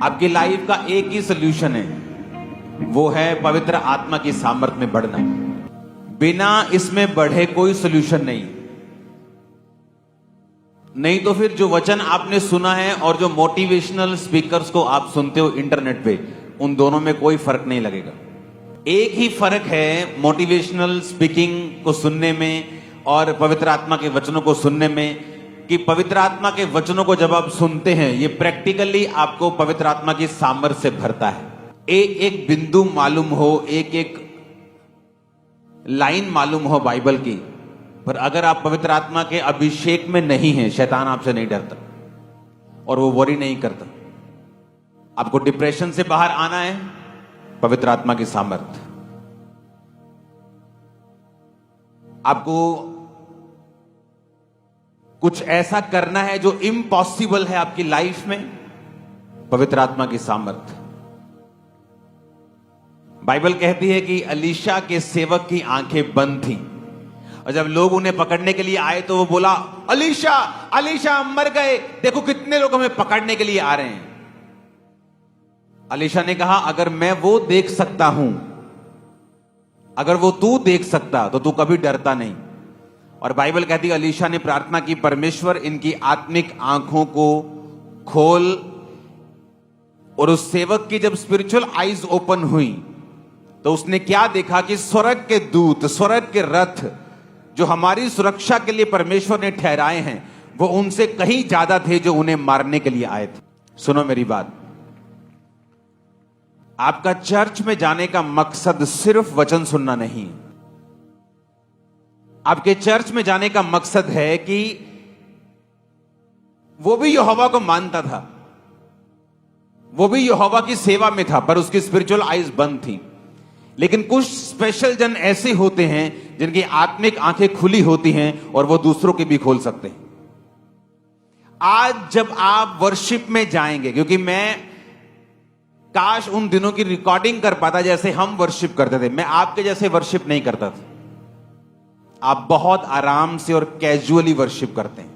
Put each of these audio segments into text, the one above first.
आपकी लाइफ का एक ही सोल्यूशन है, वो है पवित्र आत्मा की सामर्थ में बढ़ना। बिना इसमें बढ़े कोई सोल्यूशन नहीं तो फिर जो वचन आपने सुना है और जो मोटिवेशनल स्पीकर्स को आप सुनते हो इंटरनेट पे, उन दोनों में कोई फर्क नहीं लगेगा। एक ही फर्क है मोटिवेशनल स्पीकिंग को सुनने में और पवित्र आत्मा के वचनों को सुनने में, कि पवित्र आत्मा के वचनों को जब आप सुनते हैं, ये प्रैक्टिकली आपको पवित्र आत्मा की सामर्थ से भरता है। एक एक बिंदु मालूम हो, एक एक लाइन मालूम हो बाइबल की, पर अगर आप पवित्र आत्मा के अभिषेक में नहीं हैं, शैतान आपसे नहीं डरता और वो वरी नहीं करता। आपको डिप्रेशन से बाहर आना है, पवित्र आत्मा की सामर्थ। आपको कुछ ऐसा करना है जो इम्पॉसिबल है आपकी लाइफ में, पवित्र आत्मा की सामर्थ। बाइबल कहती है कि अलीशा के सेवक की आंखें बंद थीं और जब लोग उन्हें पकड़ने के लिए आए तो वो बोला, अलीशा अलीशा मर गए, देखो कितने लोग हमें पकड़ने के लिए आ रहे हैं। अलीशा ने कहा, अगर मैं वो देख सकता हूं, अगर वो तू देख सकता तो तू कभी डरता नहीं। और बाइबल कहती है अलीशा ने प्रार्थना की, परमेश्वर इनकी आत्मिक आंखों को खोल। और उस सेवक की जब स्पिरिचुअल आईज ओपन हुई तो उसने क्या देखा कि स्वर्ग के दूत, स्वर्ग के रथ जो हमारी सुरक्षा के लिए परमेश्वर ने ठहराए हैं, वो उनसे कहीं ज्यादा थे जो उन्हें मारने के लिए आए थे। सुनो मेरी बात, आपका चर्च में जाने का मकसद सिर्फ वचन सुनना नहीं। आपके चर्च में जाने का मकसद है कि वो भी यहोवा को मानता था, वो भी यहोवा की सेवा में था, पर उसकी स्पिरिचुअल आईज बंद थी। लेकिन कुछ स्पेशल जन ऐसे होते हैं जिनकी आत्मिक आंखें खुली होती हैं और वो दूसरों की भी खोल सकते हैं। आज जब आप वर्शिप में जाएंगे, क्योंकि मैं काश उन दिनों की रिकॉर्डिंग कर पाता जैसे हम वर्शिप करते थे। मैं आपके जैसे वर्शिप नहीं करता था। आप बहुत आराम से और कैजुअली वर्शिप करते हैं।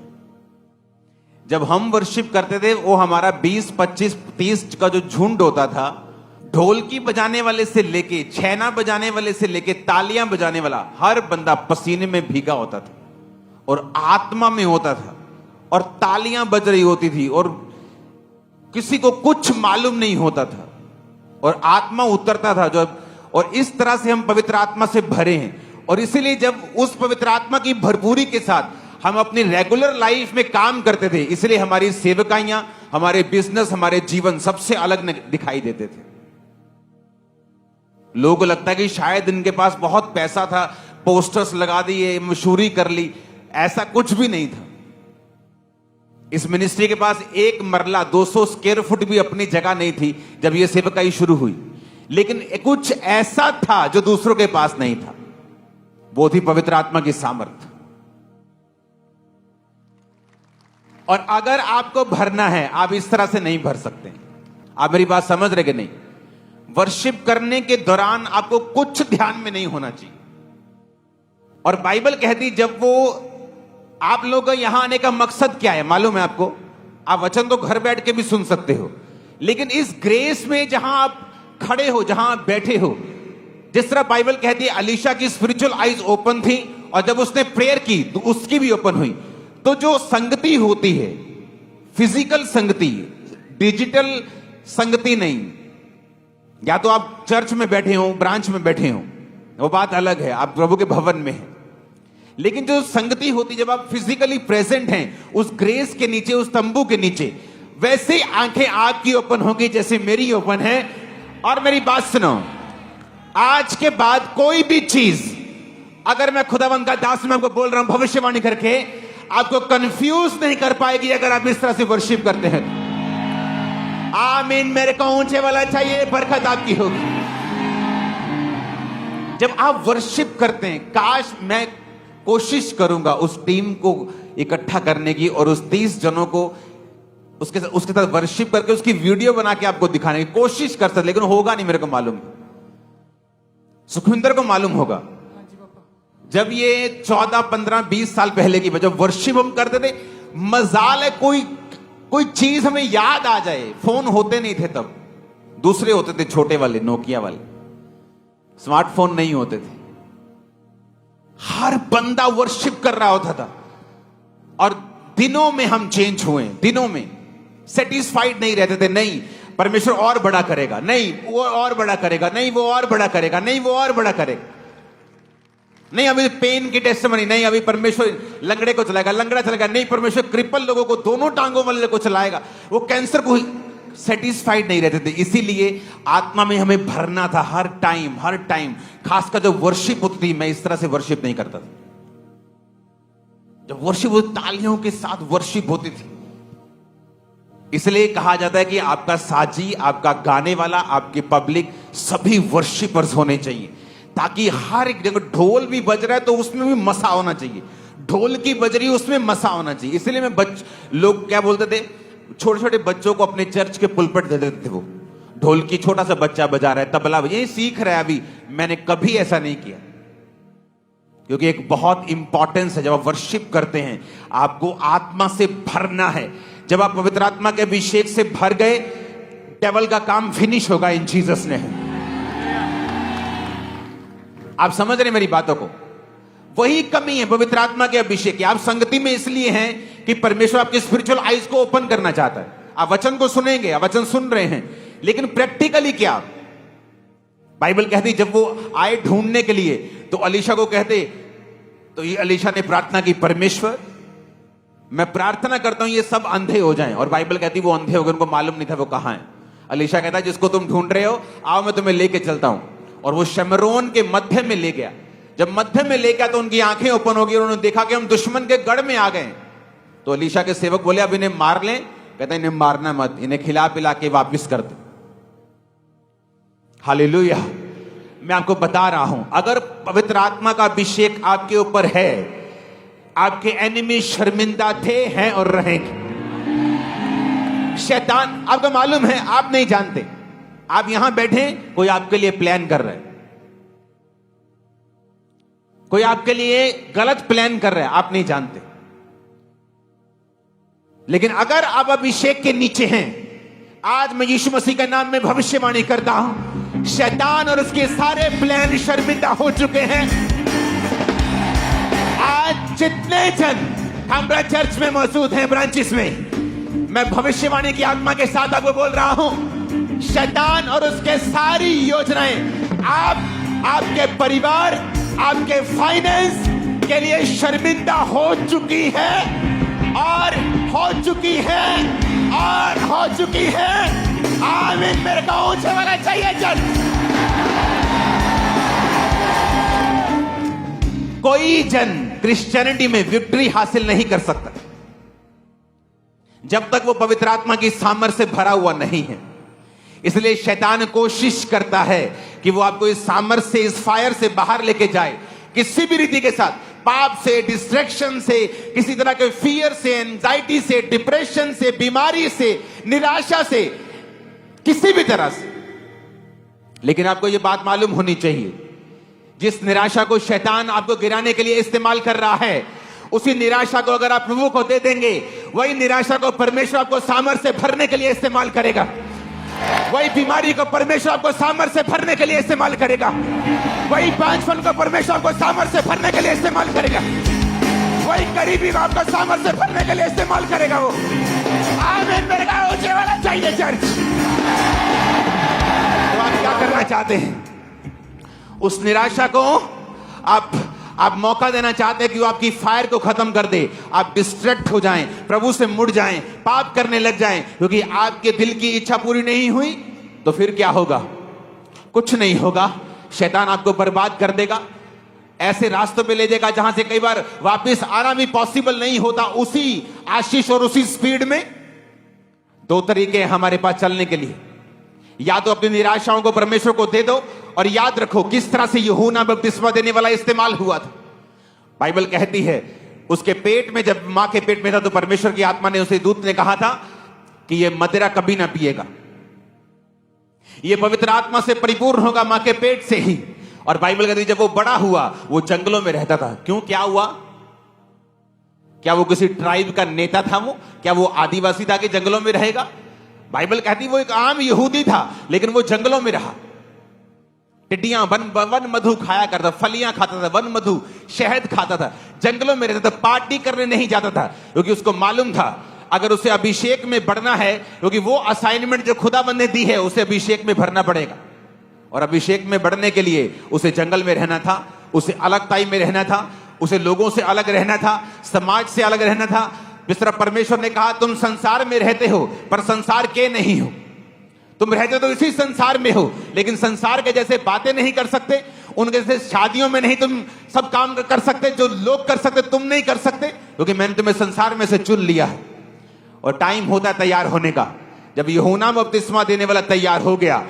जब हम वर्शिप करते थे, वो हमारा 20, 25, 30 का जो झुंड होता था, ढोलकी बजाने वाले से लेके, छैना बजाने वाले से लेके, तालियां बजाने वाला, हर बंदा पसीने में भीगा होता था और आत्मा में होता था और तालियां बज रही होती थी और किसी को कुछ मालूम नहीं होता था और आत्मा उतरता था जब। और इस तरह से हम पवित्र आत्मा से भरे हैं। और इसीलिए जब उस पवित्र आत्मा की भरपूरी के साथ हम अपनी रेगुलर लाइफ में काम करते थे, इसलिए हमारी सेवकाइयां, हमारे बिजनेस, हमारे जीवन सबसे अलग दिखाई देते थे। लोगों को लगता है कि शायद इनके पास बहुत पैसा था, पोस्टर्स लगा दिए, मशहूरी कर ली। ऐसा कुछ भी नहीं था। इस मिनिस्ट्री के पास एक मरला 200 स्क्वायर फुट भी अपनी जगह नहीं थी जब यह सेवकाई शुरू हुई, लेकिन कुछ ऐसा था जो दूसरों के पास नहीं था, वो थी पवित्र आत्मा की सामर्थ। और अगर आपको भरना है, आप इस तरह से नहीं भर सकते। आप मेरी बात समझ रहे कि नहीं? वर्शिप करने के दौरान आपको कुछ ध्यान में नहीं होना चाहिए। और बाइबल कहती, जब वो आप लोगों का यहां आने का मकसद क्या है मालूम है आपको? आप वचन तो घर बैठ के भी सुन सकते हो, लेकिन इस ग्रेस में जहां आप खड़े हो, जहां आप बैठे हो, जिस तरह बाइबल कहती है अलीशा की स्पिरिचुअल आईज ओपन थी और जब उसने प्रेयर की तो उसकी भी ओपन हुई। तो जो संगति होती है, फिजिकल संगति, डिजिटल संगति नहीं, या तो आप चर्च में बैठे हो, ब्रांच में बैठे हो, वो बात अलग है, आप प्रभु के भवन में हैं। लेकिन जो संगति होती, जब आप फिजिकली प्रेजेंट हैं उस ग्रेस के नीचे, उस तंबू के नीचे, वैसे आंखें आपकी ओपन होगी जैसे मेरी ओपन है। और मेरी बात सुनो, आज के बाद कोई भी चीज, अगर मैं खुदावंद का दास में आपको बोल रहा हूं भविष्यवाणी करके, आपको कंफ्यूज नहीं कर पाएगी अगर आप इस तरह से वर्शिप करते हैं। आमीन। मेरे को ऊंचे वाला चाहिए, बरकत आपकी होगी। जब आप वर्शिप करते हैं, काश मैं कोशिश करूंगा उस टीम को इकट्ठा करने की और उस 30 जनों को उसके साथ वर्शिप करके उसकी वीडियो बना के आपको दिखाने की कोशिश कर सकते, लेकिन होगा नहीं। मेरे को मालूम, सुखविंदर को मालूम होगा। जब ये 14, 15, 20 साल पहले की जब वर्शिप हम करते थे, मजाल है कोई कोई चीज हमें याद आ जाए। फोन होते नहीं थे तब, दूसरे होते थे, छोटे वाले, नोकिया वाले, स्मार्टफोन नहीं होते थे। हर बंदा वर्शिप कर रहा होता था और दिनों में हम चेंज हुए, दिनों में सेटिस्फाइड नहीं रहते थे। नहीं, परमेश्वर और बड़ा करेगा, नहीं वो और बड़ा करेगा, नहीं वो और बड़ा करेगा, नहीं वो और बड़ा करेगा, नहीं अभी पेन की टेस्टमनी, नहीं अभी परमेश्वर लंगड़े को चलाएगा, लंगड़ा चलाएगा, नहीं परमेश्वर क्रिपल लोगों को, दोनों टांगों वाले को चलाएगा, वो कैंसर को। सेटिस्फाइड नहीं रहते थे। इसीलिए आत्मा में हमें भरना था हर टाइम, हर टाइम। खासकर जब वर्शिप होती थी, मैं इस तरह से वर्शिप नहीं करता था। जब वर्शिप होती, तालियों के साथ वर्शिप होती थी। इसलिए कहा जाता है कि आपका साजी, आपका गाने वाला, आपके पब्लिक सभी वर्शिपर्स होने चाहिए, ताकि हर एक जगह ढोल भी बज रहा है तो उसमें भी मसा होना चाहिए, ढोल की बज रही उसमें मसा होना चाहिए। इसलिए मैं लोग क्या बोलते थे, छोटे छोटे बच्चों को अपने चर्च के पुलपट दे देते थे। वो ढोल की छोटा सा बच्चा बजा रहा है, तबला ये सीख रहा है अभी। मैंने कभी ऐसा नहीं किया, क्योंकि एक बहुत इंपॉर्टेंस है। जब आप वर्शिप करते हैं, आपको आत्मा से भरना है। जब आप पवित्र आत्मा के अभिषेक से भर गए, डेविल का काम फिनिश होगा इन जीसस ने। आप समझ रहे मेरी बातों को? वही कमी है पवित्र आत्मा के अभिषेक की। आप संगति में इसलिए हैं कि परमेश्वर आपके स्पिरिचुअल आईज को ओपन करना चाहता है। आप वचन को सुनेंगे, आप वचन सुन रहे हैं, लेकिन प्रैक्टिकली क्या? बाइबल कहती जब वो आए ढूंढने के लिए तो अलीशा को कहते, तो ये अलीशा ने प्रार्थना की, परमेश्वर मैं प्रार्थना करता हूं ये सब अंधे हो जाएं। और बाइबल कहती वो अंधे हो गए, उनको मालूम नहीं था वो कहां है। अलीशा कहता जिसको तुम ढूंढ रहे हो, आओ मैं तुम्हें लेके चलता हूं। और वो शमरोन के मध्य में ले गया। जब मध्य में ले गया तो उनकी आंखें ओपन हो गई, उन्होंने देखा कि हम दुश्मन के गढ़ में आ गए। तो अलीशा के सेवक बोले अब इन्हें मार लें। कहता इन्हें मारना मत, इन्हें खिला पिला के वापिस कर दो। हालेलुया। मैं आपको बता रहा हूं, अगर पवित्र आत्मा का अभिषेक आपके ऊपर है, आपके एनिमी शर्मिंदा थे, हैं और रहेंगे। शैतान, आपको मालूम है, आप नहीं जानते, आप यहां बैठे, कोई आपके लिए प्लान कर रहा है, कोई आपके लिए गलत प्लान कर रहा है, आप नहीं जानते। लेकिन अगर आप अभिषेक के नीचे हैं, आज मैं यीशु मसीह के नाम में भविष्यवाणी करता हूं, शैतान और उसके सारे प्लान शर्मिंदा हो चुके हैं। आज जितने जन हमारा चर्च में मौजूद हैं, ब्रांचेस में, मैं भविष्यवाणी की आत्मा के साथ आपको बोल रहा हूं, शैतान और उसके सारी योजनाएं आपके परिवार, आपके फाइनेंस के लिए शर्मिंदा हो चुकी है और हो चुकी है और हो चुकी है। आमीन। मेरे को ऊंचे वाला चाहिए चल। कोई जन क्रिश्चियनिटी में विक्ट्री हासिल नहीं कर सकता जब तक वो पवित्र आत्मा की सामर्थ्य से भरा हुआ नहीं है। इसलिए शैतान कोशिश करता है कि वो आपको इस सामर्थ्य से, इस फायर से बाहर लेके जाए, किसी भी रीति के साथ, पाप से, डिस्ट्रैक्शन से, किसी तरह के फियर से, एंजाइटी से, डिप्रेशन से, बीमारी से, निराशा से, किसी भी तरह से। लेकिन आपको यह बात मालूम होनी चाहिए, जिस निराशा को शैतान आपको गिराने के लिए इस्तेमाल कर रहा है, उसी निराशा को अगर आप प्रभु को दे देंगे, वही निराशा को परमेश्वर आपको सामर्थ्य से भरने के लिए इस्तेमाल करेगा। वही बीमारी को परमेश्वर आपको सामर्थ्य से भरने के लिए इस्तेमाल करेगा। वही पांचपन को परमेश्वर आपको सामर्थ्य से भरने के लिए इस्तेमाल करेगा। वही गरीबी को आपको सामर्थ्य से भरने के लिए इस्तेमाल करेगा वो। आमीन। मेरे को ऊंचे वाला चाहिए चर्च। तो आप क्या करना चाहते हैं? उस निराशा को आप मौका देना चाहते हैं कि वो आपकी फायर को खत्म कर दे, आप डिस्ट्रैक्ट हो जाएं, प्रभु से मुड़ जाएं, पाप करने लग जाएं, क्योंकि आपके दिल की इच्छा पूरी नहीं हुई तो फिर क्या होगा? कुछ नहीं होगा। शैतान आपको बर्बाद कर देगा, ऐसे रास्तों पे ले जाएगा जहां से कई बार वापस आना भी पॉसिबल नहीं होता। उसी आशीष और उसी स्पीड में दो तरीके हैं हमारे पास चलने के लिए, या तो अपनी निराशाओं को परमेश्वर को दे दो, और याद रखो किस तरह से यूहन्ना बपतिस्मा देने वाला इस्तेमाल हुआ था। बाइबल कहती है उसके पेट में, जब मां के पेट में था, तो परमेश्वर की आत्मा ने, उसे दूत ने कहा था कि यह मदिरा कभी ना पिएगा, यह पवित्र आत्मा से परिपूर्ण होगा मां के पेट से ही। और बाइबल कहती है जब वो बड़ा हुआ, वो जंगलों में रहता था। क्यों? क्या हुआ? क्या वो किसी ट्राइब का नेता था? वो क्या वो आदिवासी था कि जंगलों में रहेगा? बाइबल कहती वो एक आम यहूदी था, लेकिन वो जंगलों में रहा। टिड्डियां वन मधु खाया करता, फलियां खाता था, वन मधु शहद खाता था, जंगलों में रहता था, पार्टी करने नहीं जाता था, क्योंकि उसको मालूम था अगर उसे अभिषेक में बढ़ना है, क्योंकि वो असाइनमेंट जो खुदाबंद ने दी है उसे अभिषेक में भरना पड़ेगा। और अभिषेक में बढ़ने के लिए उसे जंगल में रहना था, उसे अलगताई में रहना था, उसे लोगों से अलग रहना था, समाज से अलग रहना था। जिस तरह परमेश्वर ने कहा तुम संसार में रहते हो पर संसार के नहीं हो, तुम रहते तो इसी संसार में हो, लेकिन संसार के जैसे बातें नहीं कर सकते, उनके जैसे शादियों में नहीं तुम सब काम कर सकते, जो लोग कर सकते तुम नहीं कर सकते, क्योंकि मैंने तुम्हें संसार में से चुन लिया है। और टाइम होता है तैयार होने का। जब यूहन्ना बपतिस्मा देने वाला तैयार हो गया,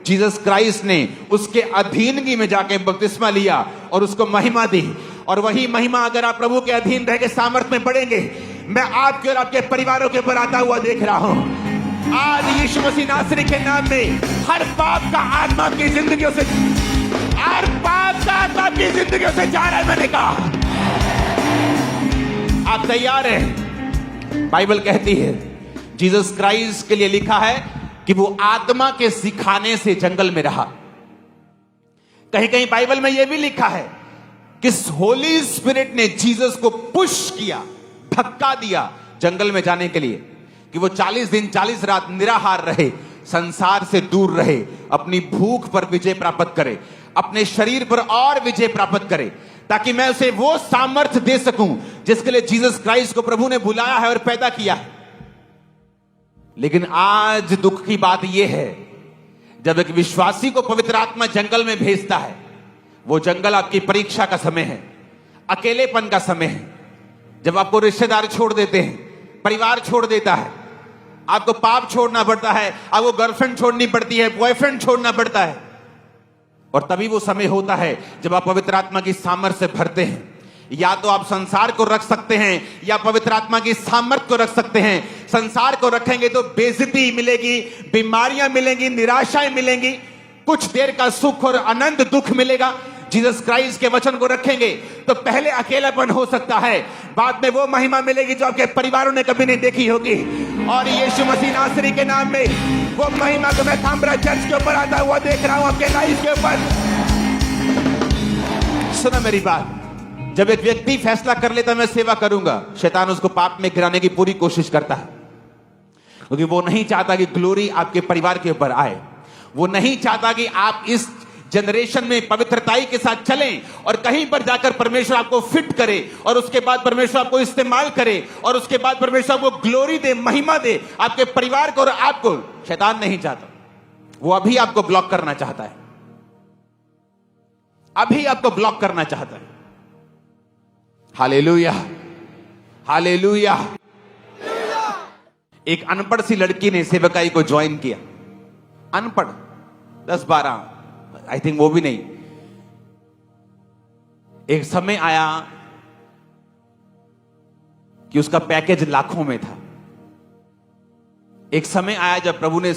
जीसस क्राइस्ट ने उसके अधीनगी में जाके बपतिस्मा लिया और उसको महिमा दी। और वही महिमा अगर आप प्रभु के अधीन रह के सामर्थ में बढ़ेंगे, मैं आपके और आपके परिवारों के ऊपर आता हुआ देख रहा हूं। आज यीशु मसीह नासरी के नाम में हर पाप का आत्मा की जिंदगियों से, हर पाप का आत्मा की जिंदगियों से जा रहा है। मैंने कहा आप तैयार हैं? बाइबल कहती है जीसस क्राइस्ट के लिए लिखा है कि वो आत्मा के सिखाने से जंगल में रहा। कहीं कहीं बाइबल में यह भी लिखा है कि होली स्पिरिट ने जीसस को पुश किया, धक्का दिया जंगल में जाने के लिए, कि वो 40 दिन 40 रात निराहार रहे, संसार से दूर रहे, अपनी भूख पर विजय प्राप्त करे, अपने शरीर पर और विजय प्राप्त करे, ताकि मैं उसे वो सामर्थ्य दे सकूं जिसके लिए जीसस क्राइस्ट को प्रभु ने बुलाया है और पैदा किया है। लेकिन आज दुख की बात यह है, जब एक विश्वासी को पवित्र आत्मा जंगल में भेजता है, वो जंगल आपकी परीक्षा का समय है, अकेलेपन का समय है, जब आपको रिश्तेदार छोड़ देते हैं, परिवार छोड़ देता है, आपको पाप छोड़ना पड़ता है, आपको गर्लफ्रेंड छोड़नी पड़ती है, बॉयफ्रेंड छोड़ना पड़ता है। और तभी वो समय होता है जब आप पवित्र आत्मा की सामर्थ्य से भरते हैं। या तो आप संसार को रख सकते हैं या पवित्र आत्मा की सामर्थ्य को रख सकते हैं। संसार को रखेंगे तो बेइज्जती मिलेगी, बीमारियां मिलेंगी, निराशाएं मिलेंगी, कुछ देर का सुख और अनंत दुख मिलेगा। जीसस क्राइस्ट के वचन को रखेंगे तो पहले अकेलापन हो सकता है, बाद में वो महिमा मिलेगी जो आपके परिवारों ने कभी नहीं देखी होगी। और यीशु मसीह नासरी के नाम में वो महिमा को मैं थाम्बरा चर्च के ऊपर आता हुआ देख रहा हूं, आपके लाइफ के ऊपर। सुनो मेरी बात, जब एक व्यक्ति फैसला कर लेता मैं सेवा करूंगा, शैतान उसको पाप में गिराने की पूरी कोशिश करता है, क्योंकि वो नहीं चाहता कि ग्लोरी आपके परिवार के ऊपर आए। वो नहीं चाहता कि आप इस जनरेशन में पवित्रताई के साथ चलें और कहीं पर जाकर परमेश्वर आपको फिट करे और उसके बाद परमेश्वर आपको इस्तेमाल करे और उसके बाद परमेश्वर आपको ग्लोरी दे, महिमा दे आपके परिवार को और आपको। शैतान नहीं चाहता, वो अभी आपको ब्लॉक करना चाहता है, अभी आपको ब्लॉक करना चाहता है। Hallelujah, hallelujah. एक अनपढ़ सी लड़की ने सेवकाई को ज्वाइन किया, अनपढ़ 10-12, आई थिंक वो भी नहीं। एक समय आया कि उसका पैकेज लाखों में था। एक समय आया जब प्रभु ने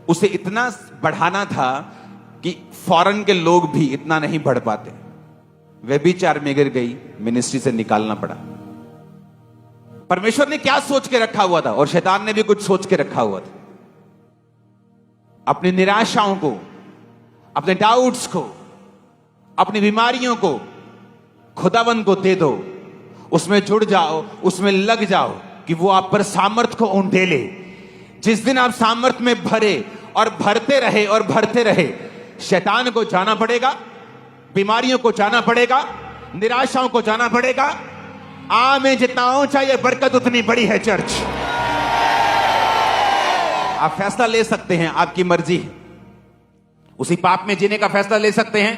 उसे इतना बढ़ाना था कि फॉरेन के लोग भी इतना नहीं बढ़ पाते। व्यभिचार में गिर गई, मिनिस्ट्री से निकालना पड़ा। परमेश्वर ने क्या सोच के रखा हुआ था और शैतान ने भी कुछ सोच के रखा हुआ था। अपनी निराशाओं को, अपने डाउट्स को, अपनी बीमारियों को खुदावंद को दे दो, उसमें जुड़ जाओ, उसमें लग जाओ कि वो आप पर सामर्थ को उंडेले। जिस दिन आप सामर्थ में भरे और भरते रहे और भरते रहे, शैतान को जाना पड़ेगा, बीमारियों को जाना पड़ेगा, निराशाओं को जाना पड़ेगा। में जितना ऊंचा ये बरकत उतनी बड़ी है। चर्च, आप फैसला ले सकते हैं, आपकी मर्जी है। उसी पाप में जीने का फैसला ले सकते हैं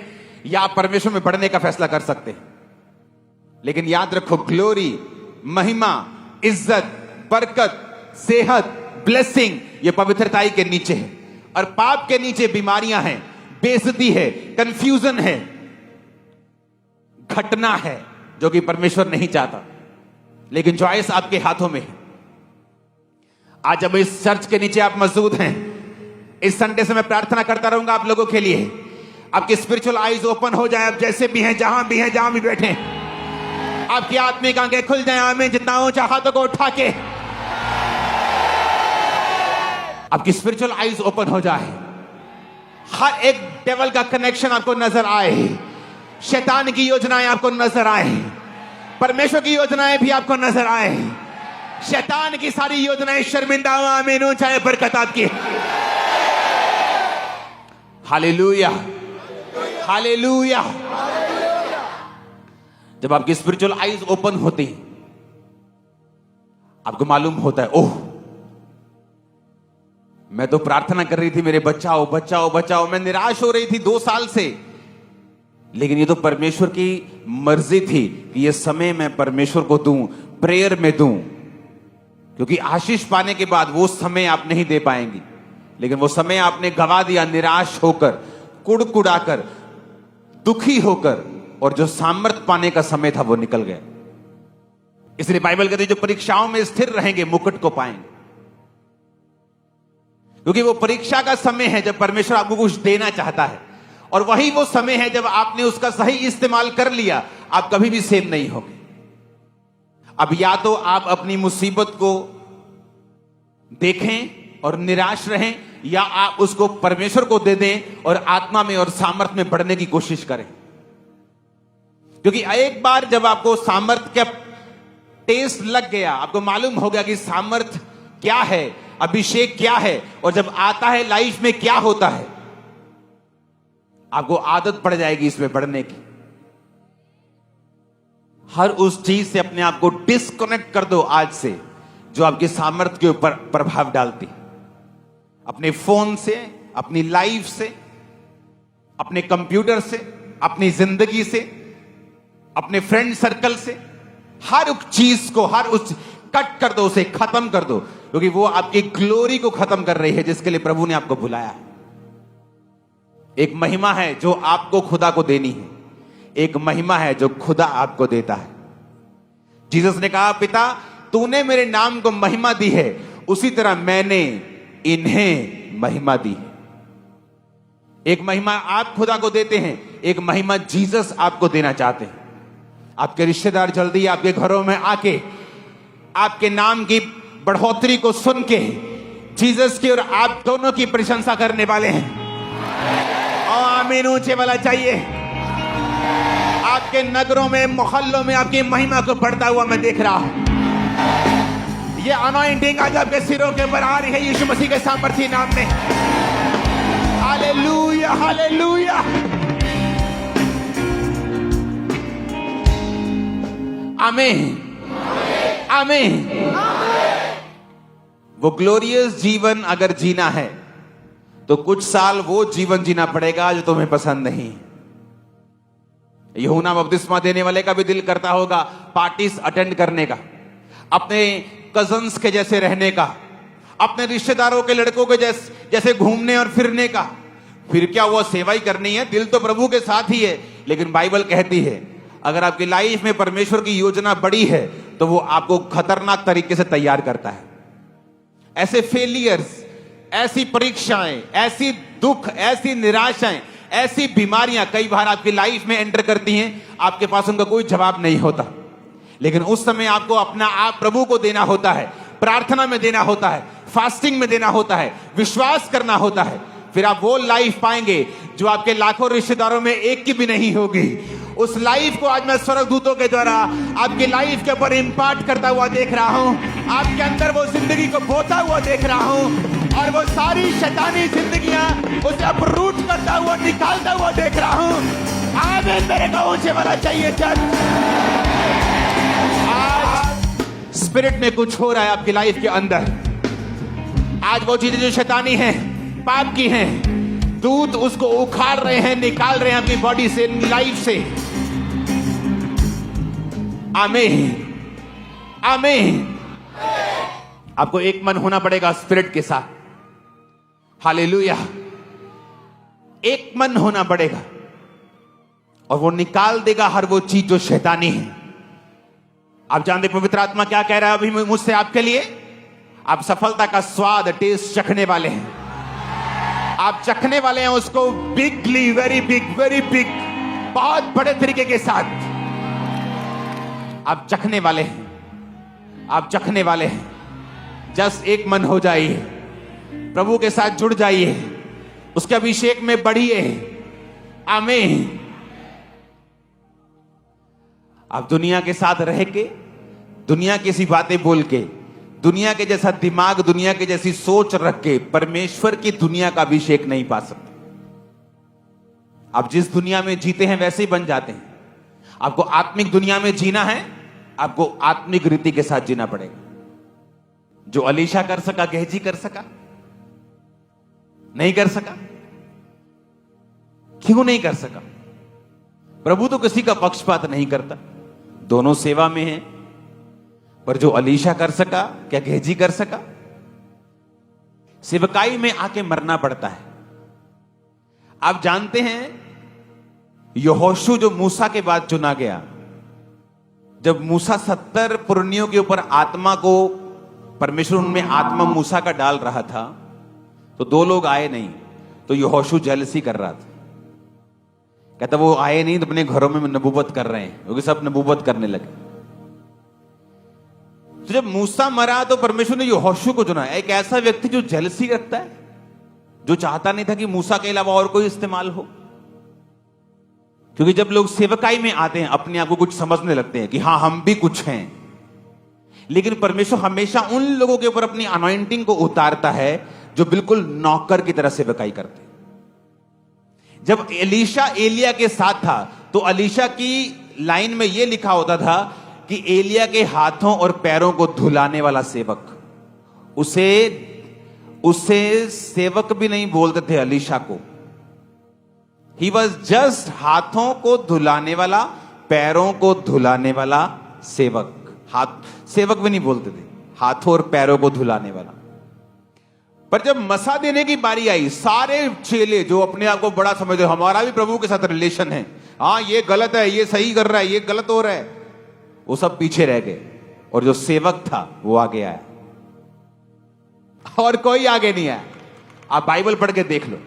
या आप परमेश्वर में बढ़ने का फैसला कर सकते हैं। लेकिन याद रखो, ग्लोरी, महिमा, इज्जत, बरकत, सेहत, ब्लेसिंग ये पवित्रताई के नीचे है, और पाप के नीचे बीमारियां हैं, बेइज्जती है, कंफ्यूजन है, घटना है, जो कि परमेश्वर नहीं चाहता। लेकिन चॉइस आपके हाथों में है। आज जब इस चर्च के नीचे आप मौजूद हैं, इस संडे से मैं प्रार्थना करता रहूंगा आप लोगों के लिए, आपकी स्पिरिचुअल आईज ओपन हो जाए। आप जैसे भी हैं, जहां भी हैं, जहां भी बैठे हैं, आपकी आत्मिक आंखें खुल जाएं। आमीन। जितना ऊंचा हाथों को उठा के आपकी स्पिरिचुअल आईज ओपन हो जाए। हर एक डेविल का कनेक्शन आपको नजर आए। शैतान की योजनाएं आपको नजर आए। परमेश्वर की योजनाएं भी आपको नजर आए। शैतान की सारी योजनाएं शर्मिंदा हो। आमीन। ऊंचाई बरकत आपकी। Hallelujah, hallelujah. जब आपकी स्पिरिचुअल आईज ओपन होती हैं, आपको मालूम होता है, ओह, मैं तो प्रार्थना कर रही थी मेरे बचाओ बचाओ बचाओ, मैं निराश हो रही थी 2 साल से, लेकिन ये तो परमेश्वर की मर्जी थी कि ये समय मैं परमेश्वर को दूं, प्रेयर में दूं, क्योंकि आशीष पाने के बाद वो समय आप नहीं दे पाएंगी, लेकिन वो समय आपने गवा दिया निराश होकर, कुड़कुड़ाकर, दुखी होकर, और जो सामर्थ पाने का समय था वो निकल गया। इसलिए बाइबल कहती है जो परीक्षाओं में स्थिर रहेंगे मुकुट को पाएंगे, क्योंकि वो परीक्षा का समय है जब परमेश्वर आपको कुछ देना चाहता है, और वही वो समय है जब आपने उसका सही इस्तेमाल कर लिया, आप कभी भी सेम नहीं होंगे। अब या तो आप अपनी मुसीबत को देखें और निराश रहें, या आप उसको परमेश्वर को दे दें और आत्मा में और सामर्थ में बढ़ने की कोशिश करें। क्योंकि एक बार जब आपको सामर्थ का टेस्ट लग गया, आपको मालूम हो गया कि सामर्थ क्या है, अभिषेक क्या है, और जब आता है लाइफ में क्या होता है, आपको आदत पड़ जाएगी इसमें बढ़ने की। हर उस चीज से अपने आप को डिस्कनेक्ट कर दो आज से जो आपके सामर्थ्य के ऊपर प्रभाव डालती। अपने फोन से, अपनी लाइफ से, अपने कंप्यूटर से, अपनी जिंदगी से, अपने फ्रेंड सर्कल से, हर उस चीज को, हर उस कट कर दो, उसे खत्म कर दो, क्योंकि वो आपकी ग्लोरी को खत्म कर रही है जिसके लिए प्रभु ने आपको बुलाया है। एक महिमा है जो आपको खुदा को देनी है, एक महिमा है जो खुदा आपको देता है। जीसस ने कहा, पिता तूने मेरे नाम को महिमा दी है, उसी तरह मैंने इन्हें महिमा दी है। एक महिमा आप खुदा को देते हैं, एक महिमा जीसस आपको देना चाहते हैं। आपके रिश्तेदार जल्दी आपके घरों में आके आपके नाम की बढ़ोतरी को सुन के जीसस की और आप दोनों की प्रशंसा करने वाले हैं। आमीन। ऊंचे वाला चाहिए। आपके नगरों में, मोहल्लों में आपकी महिमा को बढ़ता हुआ मैं देख रहा हूं। ये अनॉइंटिंग आज आपके सिरों के ऊपर आ रही है यीशु मसीह के सामर्थी नाम में। Hallelujah, hallelujah. आमीन, आमीन। वो ग्लोरियस जीवन अगर जीना है तो कुछ साल वो जीवन जीना पड़ेगा जो तुम्हें पसंद नहीं। यूहन्ना बपतिस्मा देने वाले का भी दिल करता होगा पार्टीज अटेंड करने का, अपने कजन्स के जैसे रहने का, अपने रिश्तेदारों के लड़कों के जैसे घूमने और फिरने का। फिर क्या वो सेवा ही करनी है? दिल तो प्रभु के साथ ही है, लेकिन बाइबल कहती है अगर आपकी लाइफ में परमेश्वर की योजना बड़ी है तो वो आपको खतरनाक तरीके से तैयार करता है। ऐसे फेलियर्स, ऐसी परीक्षाएं, ऐसी दुख, ऐसी निराशाएं, ऐसी बीमारियां कई बार आपकी लाइफ में एंटर करती हैं, आपके पास उनका कोई जवाब नहीं होता, लेकिन उस समय आपको अपना आप प्रभु को देना होता है, प्रार्थना में देना होता है, फास्टिंग में देना होता है, विश्वास करना होता है। फिर आप वो लाइफ पाएंगे जो आपके लाखों रिश्तेदारों में एक की भी नहीं होगी। उस लाइफ को आज मैं स्वर्गदूतों के द्वारा आपकी लाइफ के ऊपर इंपार्ट करता हुआ देख रहा हूं। आपके अंदर वो जिंदगी को बोता हुआ देख रहा हूं, और वो सारी शैतानी जिंदगियां उसे अपरूट करता हुआ, निकालता हुआ देख रहा हूं। आमीन। मेरे को ऊंचे वाला चाहिए चर्च। आज स्पिरिट में कुछ हो रहा है आपकी लाइफ के अंदर। आज वो चीजें जो शैतानी हैं, पाप की हैं, दूत उसको उखाड़ रहे हैं, निकाल रहे हैं अपनी बॉडी से, लाइफ से। आमीन, आमीन। आपको एक मन होना पड़ेगा स्पिरिट के साथ। हालेलुया। एक मन होना पड़ेगा और वो निकाल देगा हर वो चीज जो शैतानी है। आप जानते पवित्र आत्मा क्या कह रहा है अभी मुझसे आपके लिए? आप सफलता का स्वाद, टेस्ट चखने वाले हैं। आप चखने वाले हैं उसको बिगली, वेरी बिग, बहुत बड़े तरीके के साथ। आप चखने वाले हैं, आप चखने वाले हैं। जस्ट एक मन हो जाइए, प्रभु के साथ जुड़ जाइए, उसके अभिषेक में बढ़िए। आमीन। आप दुनिया के साथ रह के, दुनिया की सी बातें बोल के, दुनिया के जैसा दिमाग, दुनिया के जैसी सोच रख के परमेश्वर की दुनिया का अभिषेक नहीं पा सकते। आप जिस दुनिया में जीते हैं वैसे ही बन जाते हैं। आपको आत्मिक दुनिया में जीना है, आपको आत्मिक रीति के साथ जीना पड़ेगा। जो अलीशा कर सका, गेहजी कर सका? नहीं कर सका। क्यों नहीं कर सका? प्रभु तो किसी का पक्षपात नहीं करता, दोनों सेवा में हैं। पर जो अलीशा कर सका, क्या गेहजी कर सका? सेवकाई में आके मरना पड़ता है। आप जानते हैं यहोशू जो मूसा के बाद चुना गया, जब मूसा 70 पुरनियों के ऊपर आत्मा को, परमेश्वर उनमें आत्मा मूसा का डाल रहा था, तो 2 लोग आए नहीं, तो यहोशू जेलसी कर रहा था। कहता वो आए नहीं तो अपने घरों में नबूवत कर रहे हैं, क्योंकि सब नबूवत करने लगे। तो जब मूसा मरा तो परमेश्वर ने यहोशू को चुना। एक ऐसा व्यक्ति जो जेलसी रखता है, जो चाहता नहीं था कि मूसा के अलावा और कोई इस्तेमाल हो। क्योंकि जब लोग सेवकाई में आते हैं, अपने आप को कुछ समझने लगते हैं कि हाँ हम भी कुछ हैं, लेकिन परमेश्वर हमेशा उन लोगों के ऊपर अपनी अनॉइंटिंग को उतारता है जो बिल्कुल नौकर की तरह सेवकाई करते हैं। जब एलीशा एलिया के साथ था तो एलीशा की लाइन में यह लिखा होता था कि एलिया के हाथों और पैरों को धुलाने वाला सेवक। उसे सेवक भी नहीं बोलते थे एलीशा को। ही वॉज जस्ट हाथों को धुलाने वाला, पैरों को धुलाने वाला सेवक। हाथ सेवक भी नहीं बोलते थे, हाथों और पैरों को धुलाने वाला। पर जब मसा देने की बारी आई, सारे चेले जो अपने आप को बड़ा समझते, हमारा भी प्रभु के साथ रिलेशन है, हाँ ये गलत है, ये सही कर रहा है, ये गलत हो रहा है, वो सब पीछे रह गए। और जो सेवक था वो आगे आया, और कोई आगे नहीं आया। आप बाइबल पढ़ के देख लो।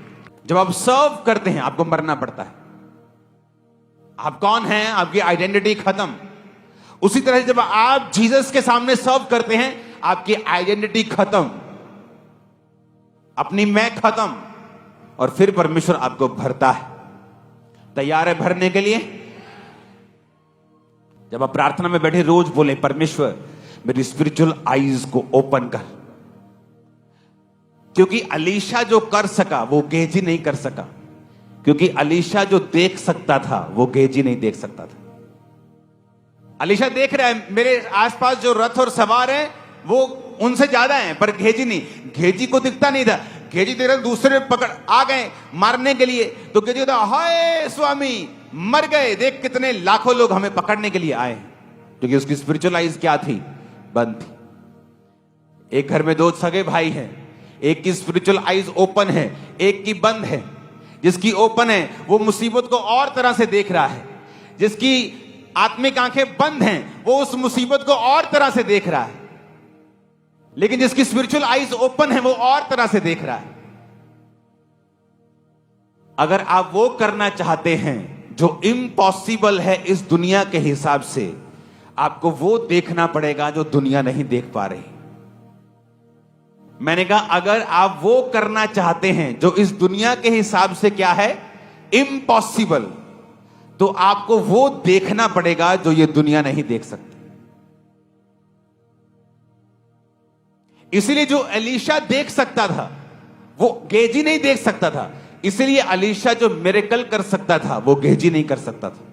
जब आप सर्व करते हैं आपको मरना पड़ता है। आप कौन हैं, आपकी आइडेंटिटी खत्म। उसी तरह जब आप जीसस के सामने सर्व करते हैं, आपकी आइडेंटिटी खत्म, अपनी मैं खत्म, और फिर परमेश्वर आपको भरता है। तैयार है भरने के लिए? जब आप प्रार्थना में बैठे रोज बोले, परमेश्वर मेरी स्पिरिचुअल आईज को ओपन कर। क्योंकि अलीशा जो कर सका वो गेहजी नहीं कर सका, क्योंकि अलीशा जो देख सकता था वो गेहजी नहीं देख सकता था। अलीशा देख रहा है मेरे आसपास जो रथ और सवार हैं वो उनसे ज्यादा हैं, पर गेहजी नहीं। गेहजी को दिखता नहीं था। गेहजी देख रहा, दूसरे पकड़ आ गए मारने के लिए, तो गेहजी कहता हाय स्वामी मर गए, देख कितने लाखों लोग हमें पकड़ने के लिए आए। क्योंकि उसकी स्पिरिचुअल आइज क्या थी? बंद थी। एक घर में 2 सगे भाई हैं, एक की स्पिरिचुअल आइज ओपन है, एक की बंद है। जिसकी ओपन है वो मुसीबत को और तरह से देख रहा है, जिसकी आत्मिक आंखें बंद हैं वो उस मुसीबत को और तरह से देख रहा है, लेकिन जिसकी स्पिरिचुअल आइज ओपन है वो और तरह से देख रहा है। अगर आप वो करना चाहते हैं जो इम्पॉसिबल है इस दुनिया के हिसाब से, आपको वो देखना पड़ेगा जो दुनिया नहीं देख पा रही। मैंने कहा अगर आप वो करना चाहते हैं जो इस दुनिया के हिसाब से क्या है, इम्पॉसिबल, तो आपको वो देखना पड़ेगा जो ये दुनिया नहीं देख सकती। इसलिए जो एलीशा देख सकता था वो गेहजी नहीं देख सकता था। इसलिए एलीशा जो मिरेकल कर सकता था वो गेहजी नहीं कर सकता था।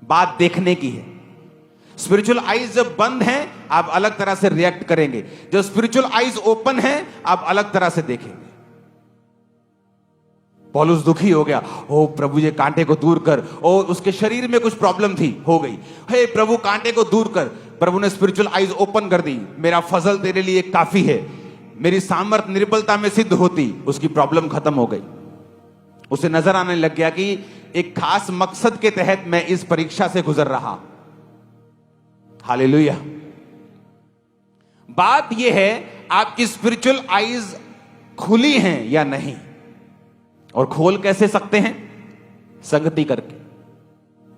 बात देखने की है। स्पिरिचुअल आइज जब बंद हैं आप अलग तरह से रिएक्ट करेंगे, जो स्पिरिचुअल आइज ओपन हैं आप अलग तरह से देखेंगे। पौलुस दुखी हो गया, ओ प्रभु ये कांटे को दूर कर। ओ उसके शरीर में कुछ प्रॉब्लम थी, हो गई, हे प्रभु कांटे को दूर कर। प्रभु ने स्पिरिचुअल आइज ओपन कर दी, मेरा फजल तेरे लिए काफी है, मेरी सामर्थ्य निर्बलता में सिद्ध होती। उसकी प्रॉब्लम खत्म हो गई। उसे नजर आने लग गया कि एक खास मकसद के तहत मैं इस परीक्षा से गुजर रहा। हालेलुया। बात यह है आपकी स्पिरिचुअल आइज खुली हैं या नहीं। और खोल कैसे सकते हैं? संगति करके,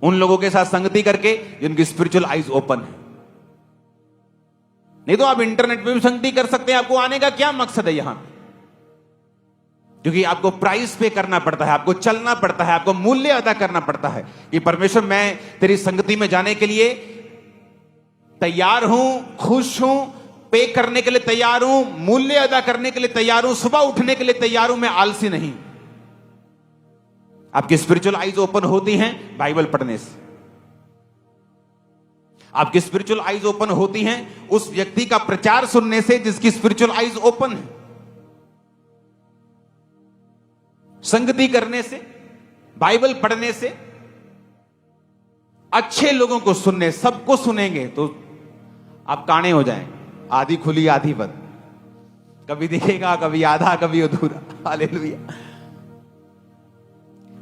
उन लोगों के साथ संगति करके जिनकी स्पिरिचुअल आईज ओपन है। नहीं तो आप इंटरनेट पे भी संगति कर सकते हैं, आपको आने का क्या मकसद है यहां? क्योंकि आपको प्राइस पे करना पड़ता है, आपको चलना पड़ता है, आपको मूल्य अदा करना पड़ता है कि परमेश्वर मैं तेरी संगति में जाने के लिए तैयार हूं, खुश हूं, पे करने के लिए तैयार हूं, मूल्य अदा करने के लिए तैयार हूं, सुबह उठने के लिए तैयार हूं, मैं आलसी नहीं। आपकी स्पिरिचुअल आईज ओपन होती हैं बाइबल पढ़ने से। आपकी स्पिरिचुअल आईज ओपन होती हैं उस व्यक्ति का प्रचार सुनने से जिसकी स्पिरिचुअल आईज ओपन है, संगति करने से, बाइबल पढ़ने से, अच्छे लोगों को सुनने। सबको सुनेंगे तो आप काने हो जाएं, आधी खुली आधी बंद, कभी दिखेगा, कभी आधा, कभी अधूरा। हालेलुया।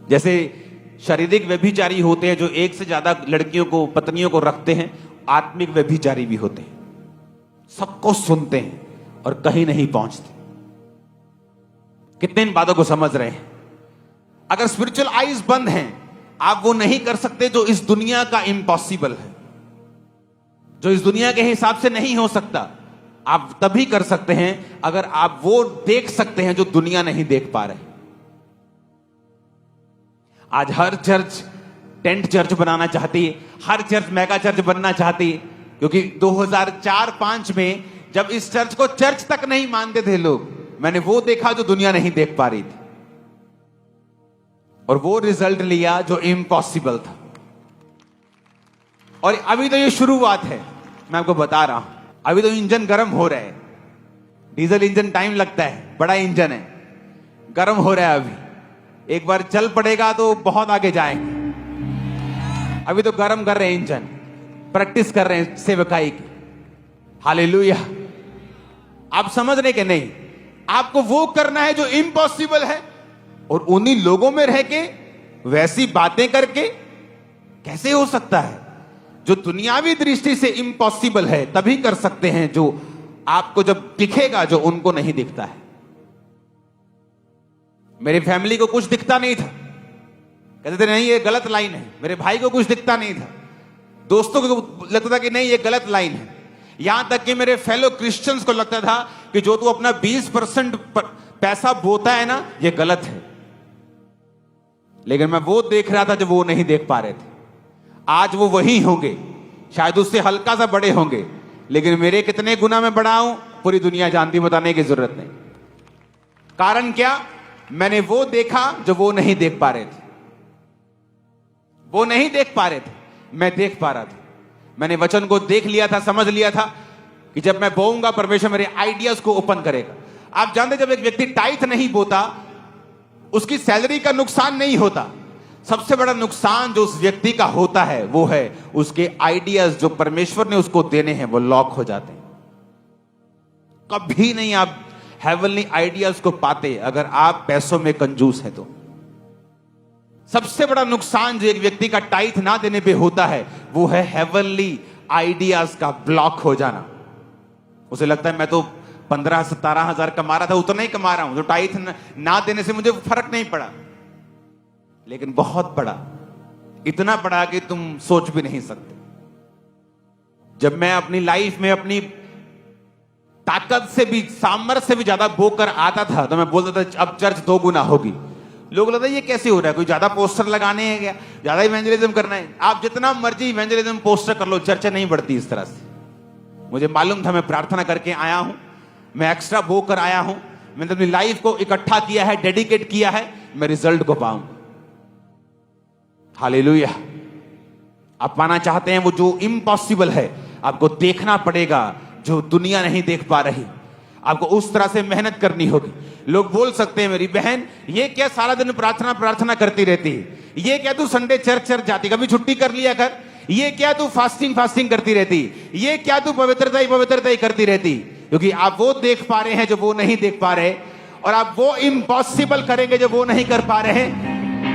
जैसे शारीरिक व्यभिचारी होते हैं जो एक से ज्यादा लड़कियों को, पत्नियों को रखते हैं, आत्मिक व्यभिचारी भी होते हैं। सबको सुनते हैं और कहीं नहीं पहुंचते। कितने इन बातों को समझ रहे हैं? अगर स्पिरिचुअल आईज बंद हैं, आप वो नहीं कर सकते जो इस दुनिया का इम्पॉसिबल है, जो इस दुनिया के हिसाब से नहीं हो सकता। आप तभी कर सकते हैं अगर आप वो देख सकते हैं जो दुनिया नहीं देख पा रहे। आज हर चर्च टेंट चर्च बनाना चाहती है, हर चर्च मेगा चर्च बनना चाहती है, क्योंकि 2004-5 में जब इस चर्च को चर्च तक नहीं मानते थे लोग, मैंने वो देखा जो दुनिया नहीं देख पा रही थी, और वो रिजल्ट लिया जो इम्पॉसिबल था। और अभी तो ये शुरुआत है, मैं आपको बता रहा हूं। अभी तो इंजन गर्म हो रहा है, डीजल इंजन टाइम लगता है, बड़ा इंजन है, गर्म हो रहा है। अभी एक बार चल पड़ेगा तो बहुत आगे जाएंगे। अभी तो गर्म कर रहे हैं इंजन, प्रैक्टिस कर रहे हैं सेवकाई की। हालेलुया। आप समझ रहे कि नहीं? आपको वो करना है जो इम्पॉसिबल है, और उन्हीं लोगों में रह के वैसी बातें करके कैसे हो सकता है? जो दुनियावी दृष्टि से इम्पॉसिबल है तभी कर सकते हैं जो आपको जब दिखेगा जो उनको नहीं दिखता है। मेरी फैमिली को कुछ दिखता नहीं था, कहते थे नहीं ये गलत लाइन है। मेरे भाई को कुछ दिखता नहीं था, दोस्तों को लगता था कि नहीं ये गलत लाइन है। यहां तक कि मेरे फेलो क्रिश्चियंस को लगता था कि जो तू अपना 20% पैसा बोता है ना, ये गलत है। लेकिन मैं वो देख रहा था जो वो नहीं देख पा रहे थे। आज वो वही होंगे, शायद उससे हल्का सा बड़े होंगे, लेकिन मेरे कितने गुना में बड़ा हूं पूरी दुनिया जानती, बताने की जरूरत नहीं। कारण क्या? मैंने वो देखा जो वो नहीं देख पा रहे थे। वो नहीं देख पा रहे थे, मैं देख पा रहा था। मैंने वचन को देख लिया था, समझ लिया था कि जब मैं बोऊंगा परमेश्वर मेरे आइडियाज को ओपन करेगा। आप जानते, जब एक व्यक्ति टाइथ नहीं बोता, उसकी सैलरी का नुकसान नहीं होता। सबसे बड़ा नुकसान जो उस व्यक्ति का होता है वो है उसके आइडियाज जो परमेश्वर ने उसको देने हैं, वो लॉक हो जाते हैं। कभी नहीं आप हेवनली आइडियाज को पाते अगर आप पैसों में कंजूस हैं तो। सबसे बड़ा नुकसान जो एक व्यक्ति का टाइथ ना देने पे होता है वो है हेवनली आइडियाज का ब्लॉक हो जाना। उसे लगता है मैं तो 15-17 हजार कमा रहा था, उतना ही कमा रहा हूं, तो टाइथ ना देने से मुझे फर्क नहीं पड़ा। लेकिन बहुत बड़ा, इतना बड़ा कि तुम सोच भी नहीं सकते। जब मैं अपनी लाइफ में अपनी ताकत से भी, सामर्थ्य से भी ज्यादा बोकर आता था तो मैं बोलता था अब चर्च 2 गुना होगी। लोग लगता है ये कैसे हो रहा है, कोई ज्यादा पोस्टर लगाने हैं क्या, ज्यादा इवेंजलिज्म करना है। आप जितना मर्जी इवेंजलिज्म पोस्टर कर लो, चर्चा नहीं बढ़ती इस तरह से। मुझे मालूम था, मैं प्रार्थना करके आया हूं, मैं एक्स्ट्रा बो कर आया हूं, मैंने अपनी लाइफ को इकट्ठा किया है, डेडिकेट किया है, मैं रिजल्ट को पाऊंगा। हालेलुया। आप पाना चाहते हैं वो जो इम्पॉसिबल है, आपको देखना पड़ेगा जो दुनिया नहीं देख पा रही। आपको उस तरह से मेहनत करनी होगी। लोग बोल सकते हैं मेरी बहन ये क्या सारा दिन प्रार्थना प्रार्थना करती रहती है, ये क्या तू संडे चर्च जाती, कभी छुट्टी कर लिया कर, ये क्या तू फास्टिंग करती रहती, ये क्या तू पवित्रता ही करती रहती। क्योंकि आप वो देख पा रहे हैं जो वो नहीं देख पा रहे, और आप वो इम्पॉसिबल करेंगे जो वो नहीं कर पा रहे।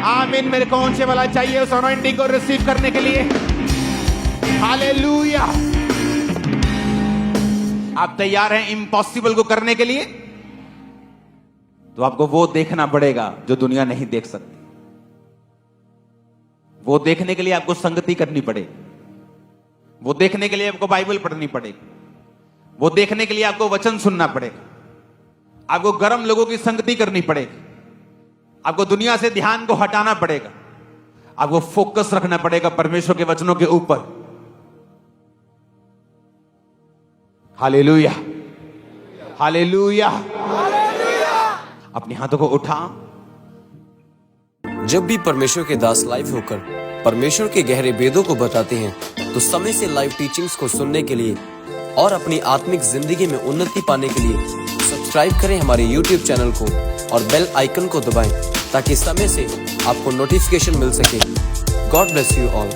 आमीन। मेरे कौन से वाला चाहिए उस अनॉइंटिंग को रिसीव करने के लिए? हालेलुया। आप तैयार हैं इम्पॉसिबल को करने के लिए? तो आपको वो देखना पड़ेगा जो दुनिया नहीं देख सकती। वो देखने के लिए आपको संगति करनी पड़ेगी, वो देखने के लिए आपको बाइबल पढ़नी पड़ेगी, वो देखने के लिए आपको वचन सुनना पड़ेगा, आपको गर्म लोगों की संगति करनी पड़ेगी, आपको दुनिया से ध्यान को हटाना पड़ेगा, आपको फोकस रखना पड़ेगा परमेश्वर के वचनों के ऊपर। Hallelujah, hallelujah. अपने हाथों को उठा। जब भी परमेश्वर के दास लाइव होकर परमेश्वर के गहरे वेदों को बताते हैं, तो समय से लाइव टीचिंग्स को सुनने के लिए और अपनी आत्मिक जिंदगी में उन्नति पाने के लिए सब्सक्राइब करें हमारे YouTube चैनल को और बेल आइकन को दबाएं, ताकि समय से आपको नोटिफिकेशन मिल सके। God bless you all.